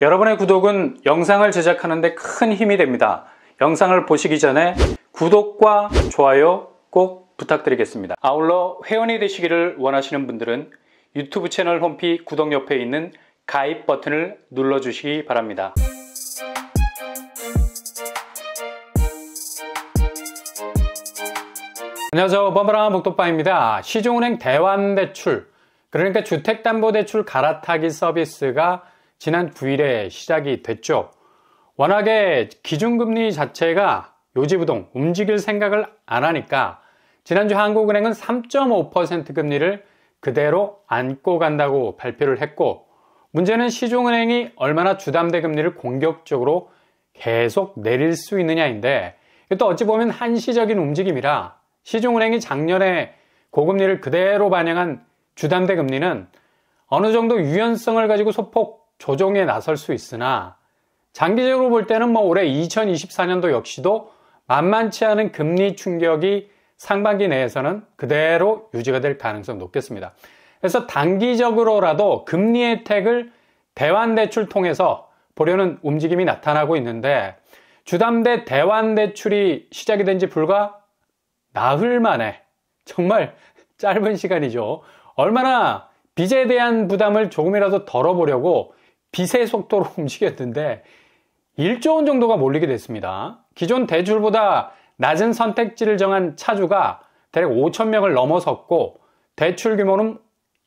여러분의 구독은 영상을 제작하는 데 큰 힘이 됩니다. 영상을 보시기 전에 구독과 좋아요 꼭 부탁드리겠습니다. 아울러 회원이 되시기를 원하시는 분들은 유튜브 채널 홈피 구독 옆에 있는 가입 버튼을 눌러주시기 바랍니다. 안녕하세요. 범바람 목독방입니다. 시중은행 대환대출, 그러니까 주택담보대출 갈아타기 서비스가 지난 9일에 시작이 됐죠. 워낙에 기준금리 자체가 요지부동 움직일 생각을 안 하니까 지난주 한국은행은 3.5% 금리를 그대로 안고 간다고 발표를 했고, 문제는 시중은행이 얼마나 주담대 금리를 공격적으로 계속 내릴 수 있느냐인데, 또 어찌 보면 한시적인 움직임이라 시중은행이 작년에 고금리를 그대로 반영한 주담대 금리는 어느 정도 유연성을 가지고 소폭 조정에 나설 수 있으나, 장기적으로 볼 때는 올해 2024년도 역시도 만만치 않은 금리 충격이 상반기 내에서는 그대로 유지가 될 가능성이 높겠습니다. 그래서 단기적으로라도 금리 혜택을 대환대출 통해서 보려는 움직임이 나타나고 있는데, 주담대 대환대출이 시작이 된 지 불과 나흘 만에, 정말 짧은 시간이죠. 얼마나 빚에 대한 부담을 조금이라도 덜어보려고 빚의 속도로 움직였는데 1조 원 정도가 몰리게 됐습니다. 기존 대출보다 낮은 선택지를 정한 차주가 대략 5천 명을 넘어섰고, 대출 규모는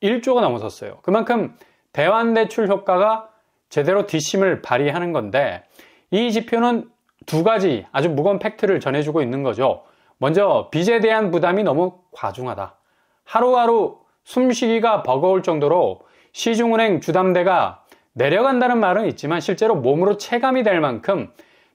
1조가 넘어섰어요. 그만큼 대환대출 효과가 제대로 뒷심을 발휘하는 건데, 이 지표는 두 가지 아주 무거운 팩트를 전해주고 있는 거죠. 먼저 빚에 대한 부담이 너무 과중하다. 하루하루 숨쉬기가 버거울 정도로 시중은행 주담대가 내려간다는 말은 있지만 실제로 몸으로 체감이 될 만큼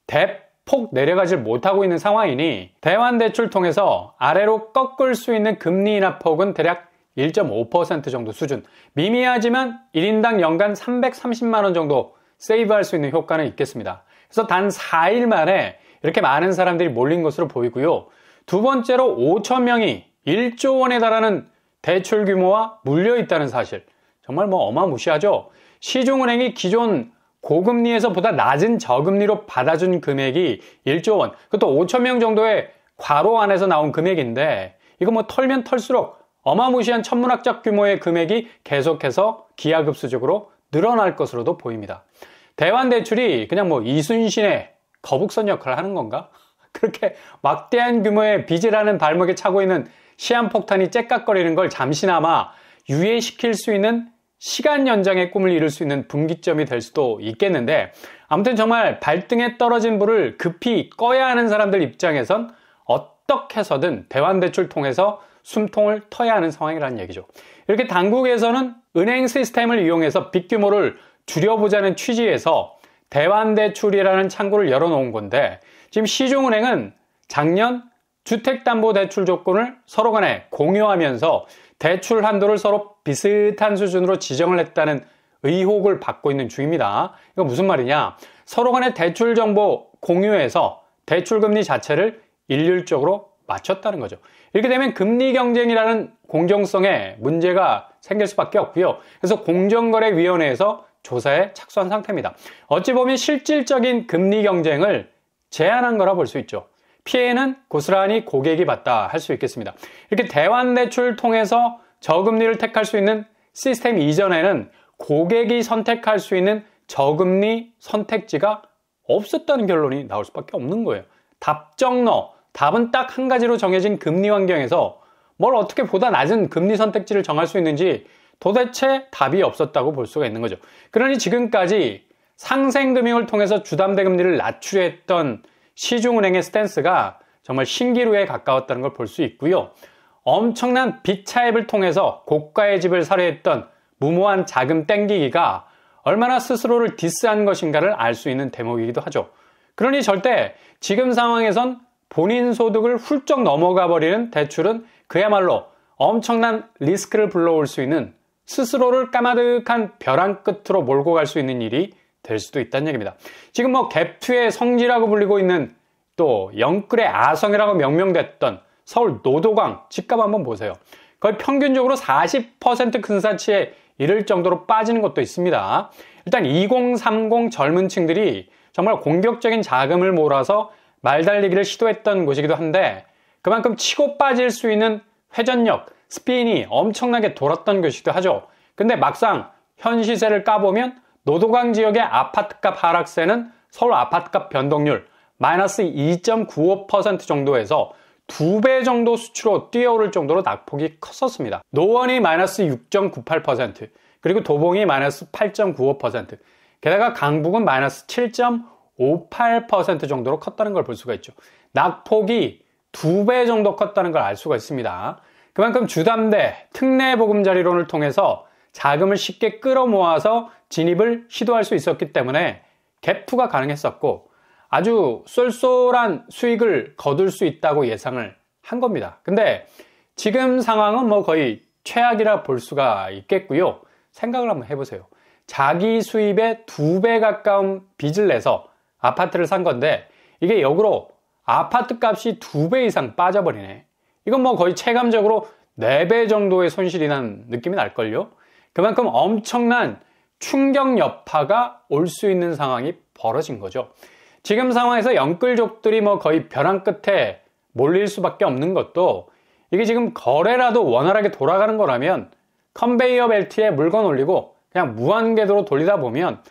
대폭 내려가질 못하고 있는 상황이니, 대환대출 통해서 아래로 꺾을 수 있는 금리 인하폭은 대략 1.5% 정도 수준, 미미하지만 1인당 연간 330만 원 정도 세이브할 수 있는 효과는 있겠습니다. 그래서 단 4일 만에 이렇게 많은 사람들이 몰린 것으로 보이고요. 두 번째로 5천 명이 1조 원에 달하는 대출 규모와 물려 있다는 사실, 정말 어마무시하죠. 시중은행이 기존 고금리에서 보다 낮은 저금리로 받아준 금액이 1조 원, 그것도 5천 명 정도의 괄호 안에서 나온 금액인데, 이거 털면 털수록 어마무시한 천문학적 규모의 금액이 계속해서 기하급수적으로 늘어날 것으로도 보입니다. 대환대출이 그냥 이순신의 거북선 역할을 하는 건가? 그렇게 막대한 규모의 빚이라는 발목에 차고 있는 시한폭탄이 째깍거리는 걸 잠시나마 유예시킬 수 있는 시간 연장의 꿈을 이룰 수 있는 분기점이 될 수도 있겠는데, 아무튼 정말 발등에 떨어진 불을 급히 꺼야 하는 사람들 입장에선 어떻게 해서든 대환대출 통해서 숨통을 터야 하는 상황이라는 얘기죠. 이렇게 당국에서는 은행 시스템을 이용해서 빚 규모를 줄여보자는 취지에서 대환대출이라는 창구를 열어놓은 건데, 지금 시중은행은 작년 주택담보대출 조건을 서로 간에 공유하면서 대출 한도를 서로 비슷한 수준으로 지정을 했다는 의혹을 받고 있는 중입니다. 이거 무슨 말이냐? 서로 간에 대출 정보 공유해서 대출 금리 자체를 일률적으로 맞췄다는 거죠. 이렇게 되면 금리 경쟁이라는 공정성에 문제가 생길 수밖에 없고요. 그래서 공정거래위원회에서 조사에 착수한 상태입니다. 어찌 보면 실질적인 금리 경쟁을 제한한 거라 볼 수 있죠. 피해는 고스란히 고객이 봤다 할 수 있겠습니다. 이렇게 대환대출 통해서 저금리를 택할 수 있는 시스템 이전에는 고객이 선택할 수 있는 저금리 선택지가 없었다는 결론이 나올 수밖에 없는 거예요. 답정너, 답은 딱 한 가지로 정해진 금리 환경에서 뭘 어떻게 보다 낮은 금리 선택지를 정할 수 있는지 도대체 답이 없었다고 볼 수가 있는 거죠. 그러니 지금까지 상생금융을 통해서 주담대 금리를 낮추려 했던 시중은행의 스탠스가 정말 신기루에 가까웠다는 걸 볼 수 있고요. 엄청난 빚 차입을 통해서 고가의 집을 사려 했던 무모한 자금 땡기기가 얼마나 스스로를 디스한 것인가를 알 수 있는 대목이기도 하죠. 그러니 절대 지금 상황에선 본인 소득을 훌쩍 넘어가 버리는 대출은 그야말로 엄청난 리스크를 불러올 수 있는, 스스로를 까마득한 벼랑 끝으로 몰고 갈 수 있는 일이 될 수도 있다는 얘기입니다. 지금 갭2의 성지라고 불리고 있는, 또 영끌의 아성이라고 명명됐던 서울 노도광 집값 한번 보세요. 거의 평균적으로 40% 근사치에 이를 정도로 빠지는 것도 있습니다. 일단 2030 젊은 층들이 정말 공격적인 자금을 몰아서 말달리기를 시도했던 곳이기도 한데 그만큼 치고 빠질 수 있는 회전력, 스피인이 엄청나게 돌았던 것이기도 하죠. 근데 막상 현 시세를 까보면 노도강 지역의 아파트값 하락세는 서울 아파트값 변동률 마이너스 2.95% 정도에서 2배 정도 수치로 뛰어오를 정도로 낙폭이 컸었습니다. 노원이 마이너스 6.98%, 그리고 도봉이 마이너스 8.95%, 게다가 강북은 마이너스 7.58% 정도로 컸다는 걸 볼 수가 있죠. 낙폭이 2배 정도 컸다는 걸 알 수가 있습니다. 그만큼 주담대, 특례보금자리론을 통해서 자금을 쉽게 끌어모아서 진입을 시도할 수 있었기 때문에 갭2가 가능했었고 아주 쏠쏠한 수익을 거둘 수 있다고 예상을 한 겁니다. 근데 지금 상황은 뭐 거의 최악이라 볼 수가 있겠고요. 생각을 한번 해보세요. 자기 수입의 2배 가까운 빚을 내서 아파트를 산 건데 이게 역으로 아파트 값이 2배 이상 빠져버리네. 이건 뭐 거의 체감적으로 4배 정도의 손실이 난 느낌이 날걸요. 그만큼 엄청난 충격 여파가 올 수 있는 상황이 벌어진 거죠. 지금 상황에서 영끌족들이 뭐 거의 벼랑 끝에 몰릴 수밖에 없는 것도 이게 지금 거래라도 원활하게 돌아가는 거라면 컨베이어 벨트에 물건 올리고 그냥 무한궤도로 돌리다 보면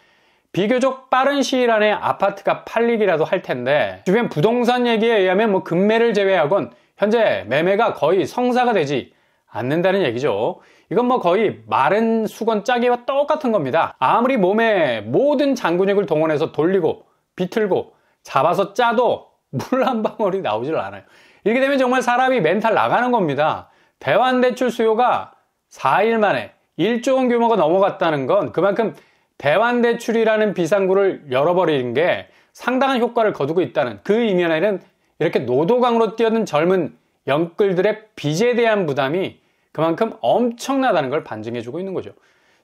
비교적 빠른 시일 안에 아파트가 팔리기라도 할 텐데 주변 부동산 얘기에 의하면 뭐 금매를 제외하곤 현재 매매가 거의 성사가 되지 않는다는 얘기죠. 이건 뭐 거의 마른 수건 짜기와 똑같은 겁니다. 아무리 몸에 모든 장근육을 동원해서 돌리고 비틀고 잡아서 짜도 물 한 방울이 나오질 않아요. 이렇게 되면 정말 사람이 멘탈 나가는 겁니다. 대환대출 수요가 4일 만에 1조 원 규모가 넘어갔다는 건 그만큼 대환대출이라는 비상구를 열어버리는 게 상당한 효과를 거두고 있다는 그 이면에는 이렇게 노도강으로 뛰어든 젊은 영끌들의 빚에 대한 부담이 그만큼 엄청나다는 걸 반증해주고 있는 거죠.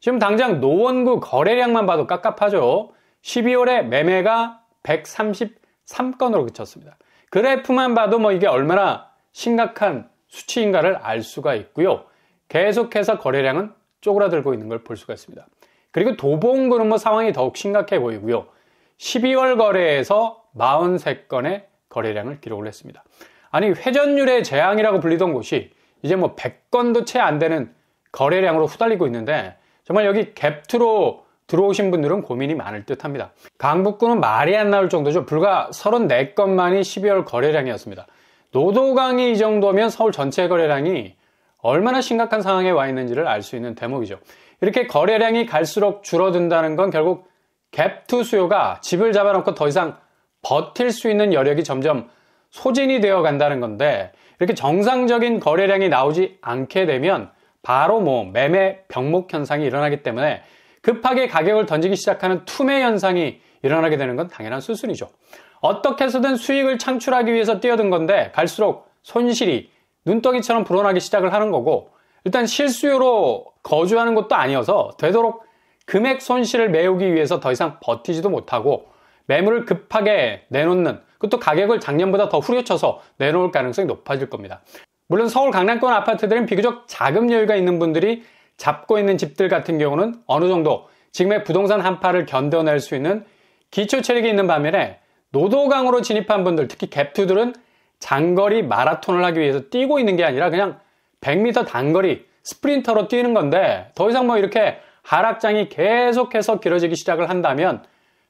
지금 당장 노원구 거래량만 봐도 깝깝하죠. 12월에 매매가 133건으로 그쳤습니다. 그래프만 봐도 뭐 이게 얼마나 심각한 수치인가를 알 수가 있고요. 계속해서 거래량은 쪼그라들고 있는 걸 볼 수가 있습니다. 그리고 도봉구는 뭐 상황이 더욱 심각해 보이고요. 12월 거래에서 43건의 거래량을 기록을 했습니다. 아니 회전율의 재앙이라고 불리던 곳이 이제 뭐 100건도 채 안 되는 거래량으로 후달리고 있는데 정말 여기 갭2로 들어오신 분들은 고민이 많을 듯 합니다. 강북구는 말이 안 나올 정도죠. 불과 34건만이 12월 거래량이었습니다. 노도강이 이 정도면 서울 전체 거래량이 얼마나 심각한 상황에 와 있는지를 알 수 있는 대목이죠. 이렇게 거래량이 갈수록 줄어든다는 건 결국 갭2 수요가 집을 잡아놓고 더 이상 버틸 수 있는 여력이 점점 소진이 되어 간다는 건데 이렇게 정상적인 거래량이 나오지 않게 되면 바로 뭐 매매 병목 현상이 일어나기 때문에 급하게 가격을 던지기 시작하는 투매 현상이 일어나게 되는 건 당연한 수순이죠. 어떻게 해서든 수익을 창출하기 위해서 뛰어든 건데 갈수록 손실이 눈덩이처럼 불어나기 시작을 하는 거고 일단 실수요로 거주하는 것도 아니어서 되도록 금액 손실을 메우기 위해서 더 이상 버티지도 못하고 매물을 급하게 내놓는 그것도 가격을 작년보다 더 후려쳐서 내놓을 가능성이 높아질 겁니다. 물론 서울 강남권 아파트들은 비교적 자금 여유가 있는 분들이 잡고 있는 집들 같은 경우는 어느 정도 지금의 부동산 한파를 견뎌낼 수 있는 기초 체력이 있는 반면에 노도강으로 진입한 분들 특히 갭2들은 장거리 마라톤을 하기 위해서 뛰고 있는 게 아니라 그냥 100m 단거리 스프린터로 뛰는 건데 더 이상 뭐 이렇게 하락장이 계속해서 길어지기 시작을 한다면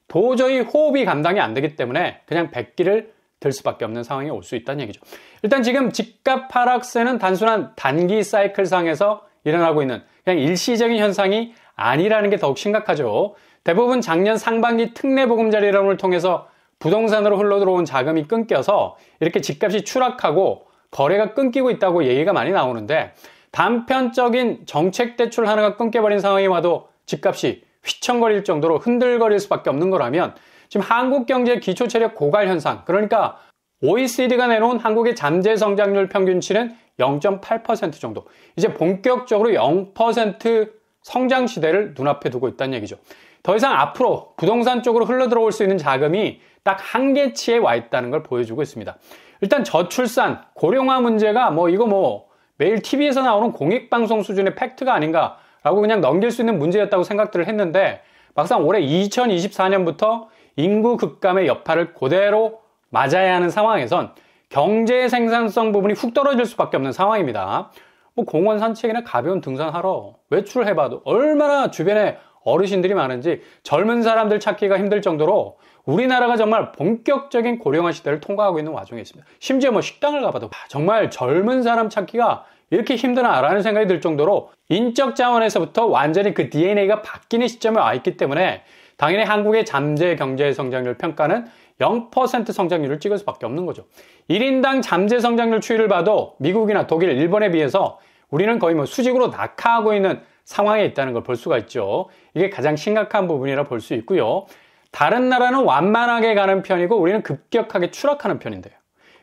도저히 호흡이 감당이 안 되기 때문에 그냥 백기를 들 수밖에 없는 상황이 올 수 있다는 얘기죠. 일단 지금 집값 하락세는 단순한 단기 사이클상에서 일어나고 있는 그냥 일시적인 현상이 아니라는 게 더욱 심각하죠. 대부분 작년 상반기 특례보금자리론을 통해서 부동산으로 흘러들어온 자금이 끊겨서 이렇게 집값이 추락하고 거래가 끊기고 있다고 얘기가 많이 나오는데 단편적인 정책 대출 하나가 끊겨버린 상황이 와도 집값이 휘청거릴 정도로 흔들거릴 수밖에 없는 거라면 지금 한국 경제의 기초 체력 고갈 현상, 그러니까 OECD가 내놓은 한국의 잠재 성장률 평균치는 0.8% 정도. 이제 본격적으로 0% 성장 시대를 눈앞에 두고 있다는 얘기죠. 더 이상 앞으로 부동산 쪽으로 흘러들어올 수 있는 자금이 딱 한계치에 와 있다는 걸 보여주고 있습니다. 일단 저출산, 고령화 문제가 이거 매일 TV에서 나오는 공익방송 수준의 팩트가 아닌가라고 그냥 넘길 수 있는 문제였다고 생각들을 했는데 막상 올해 2024년부터 인구 급감의 여파를 그대로 맞아야 하는 상황에선 경제 생산성 부분이 훅 떨어질 수밖에 없는 상황입니다. 뭐 공원 산책이나 가벼운 등산하러 외출해봐도 얼마나 주변에 어르신들이 많은지 젊은 사람들 찾기가 힘들 정도로 우리나라가 정말 본격적인 고령화 시대를 통과하고 있는 와중에 있습니다. 심지어 뭐 식당을 가봐도 정말 젊은 사람 찾기가 이렇게 힘드나라는 생각이 들 정도로 인적 자원에서부터 완전히 그 DNA가 바뀌는 시점에 와 있기 때문에 당연히 한국의 잠재 경제 성장률 평가는 0% 성장률을 찍을 수밖에 없는 거죠. 1인당 잠재 성장률 추이를 봐도 미국이나 독일, 일본에 비해서 우리는 거의 뭐 수직으로 낙하하고 있는 상황에 있다는 걸 볼 수가 있죠. 이게 가장 심각한 부분이라 볼 수 있고요. 다른 나라는 완만하게 가는 편이고 우리는 급격하게 추락하는 편인데요.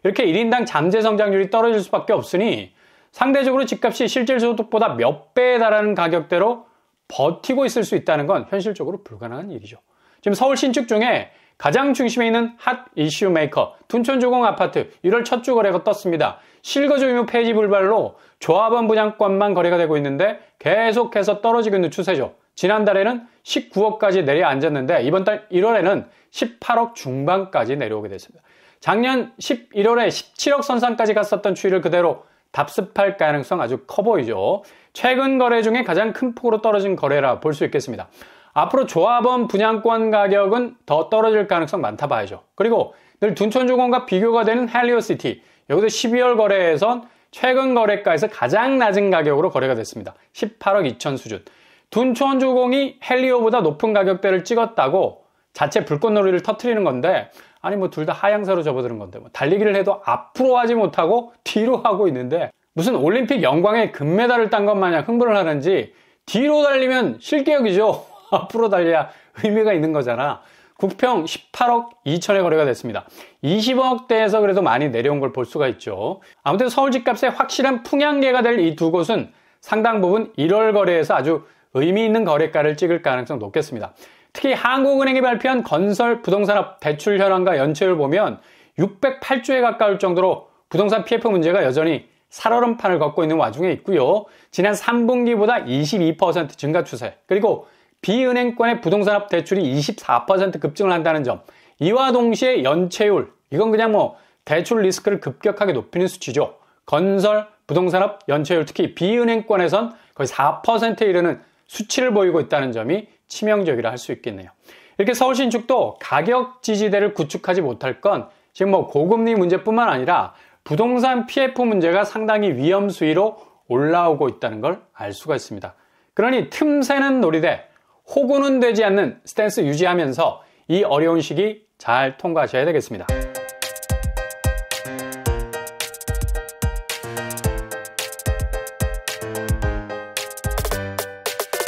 이렇게 1인당 잠재 성장률이 떨어질 수밖에 없으니 상대적으로 집값이 실질 소득보다 몇 배에 달하는 가격대로 버티고 있을 수 있다는 건 현실적으로 불가능한 일이죠. 지금 서울 신축 중에 가장 중심에 있는 핫 이슈 메이커 둔촌주공 아파트 1월 첫 주 거래가 떴습니다. 실거주 의무 폐지 불발로 조합원 분양권만 거래가 되고 있는데 계속해서 떨어지고 있는 추세죠. 지난달에는 19억까지 내려앉았는데 이번 달 1월에는 18억 중반까지 내려오게 됐습니다. 작년 11월에 17억 선상까지 갔었던 추이를 그대로 답습할 가능성 아주 커 보이죠. 최근 거래 중에 가장 큰 폭으로 떨어진 거래라 볼 수 있겠습니다. 앞으로 조합원 분양권 가격은 더 떨어질 가능성 많다 봐야죠. 그리고 늘 둔촌주공과 비교가 되는 헬리오시티, 여기서 12월 거래에선 최근 거래가에서 가장 낮은 가격으로 거래가 됐습니다. 18억 2천 수준. 둔촌주공이 헬리오보다 높은 가격대를 찍었다고 자체 불꽃놀이를 터트리는 건데, 아니 뭐 둘 다 하향세로 접어드는 건데 뭐 달리기를 해도 앞으로 하지 못하고 뒤로 하고 있는데 무슨 올림픽 영광에 금메달을 딴 것 마냥 흥분을 하는지 뒤로 달리면 실격이죠. 앞으로 달려야 의미가 있는 거잖아. 국평 18억 2천에 거래가 됐습니다. 20억대에서 그래도 많이 내려온 걸 볼 수가 있죠. 아무튼 서울 집값의 확실한 풍향계가 될 이 두 곳은 상당 부분 1월 거래에서 아주 의미 있는 거래가를 찍을 가능성 높겠습니다. 특히 한국은행이 발표한 건설 부동산업 대출 현황과 연체율 보면 608조에 가까울 정도로 부동산 PF 문제가 여전히 살얼음판을 걷고 있는 와중에 있고요. 지난 3분기보다 22% 증가 추세, 그리고 비은행권의 부동산업 대출이 24% 급증을 한다는 점, 이와 동시에 연체율, 이건 그냥 뭐 대출 리스크를 급격하게 높이는 수치죠. 건설, 부동산업, 연체율, 특히 비은행권에선 거의 4%에 이르는 수치를 보이고 있다는 점이 치명적이라 할 수 있겠네요. 이렇게 서울 신축도 가격 지지대를 구축하지 못할 건 지금 뭐 고금리 문제뿐만 아니라 부동산 PF 문제가 상당히 위험 수위로 올라오고 있다는 걸 알 수가 있습니다. 그러니 틈새는 노리되 호구는 되지 않는 스탠스 유지하면서 이 어려운 시기 잘 통과하셔야 되겠습니다.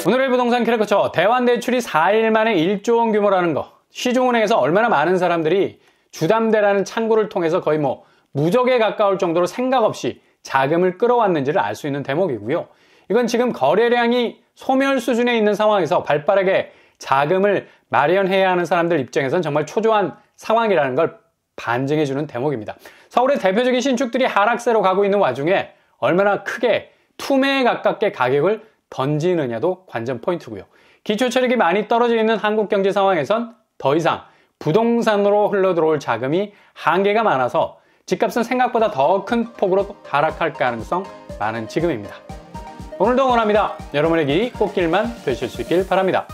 오늘의 부동산 캐릭터처 대환대출이 4일 만에 1조 원 규모라는 거, 시중은행에서 얼마나 많은 사람들이 주담대라는 창구를 통해서 거의 뭐 무적에 가까울 정도로 생각 없이 자금을 끌어왔는지를 알 수 있는 대목이고요. 이건 지금 거래량이 소멸 수준에 있는 상황에서 발빠르게 자금을 마련해야 하는 사람들 입장에선 정말 초조한 상황이라는 걸 반증해주는 대목입니다. 서울의 대표적인 신축들이 하락세로 가고 있는 와중에 얼마나 크게 투매에 가깝게 가격을 던지느냐도 관전 포인트고요. 기초체력이 많이 떨어져 있는 한국 경제 상황에선 더 이상 부동산으로 흘러들어올 자금이 한계가 많아서 집값은 생각보다 더 큰 폭으로 하락할 가능성 많은 지금입니다. 오늘도 응원합니다. 여러분의 길이 꽃길만 되실 수 있길 바랍니다.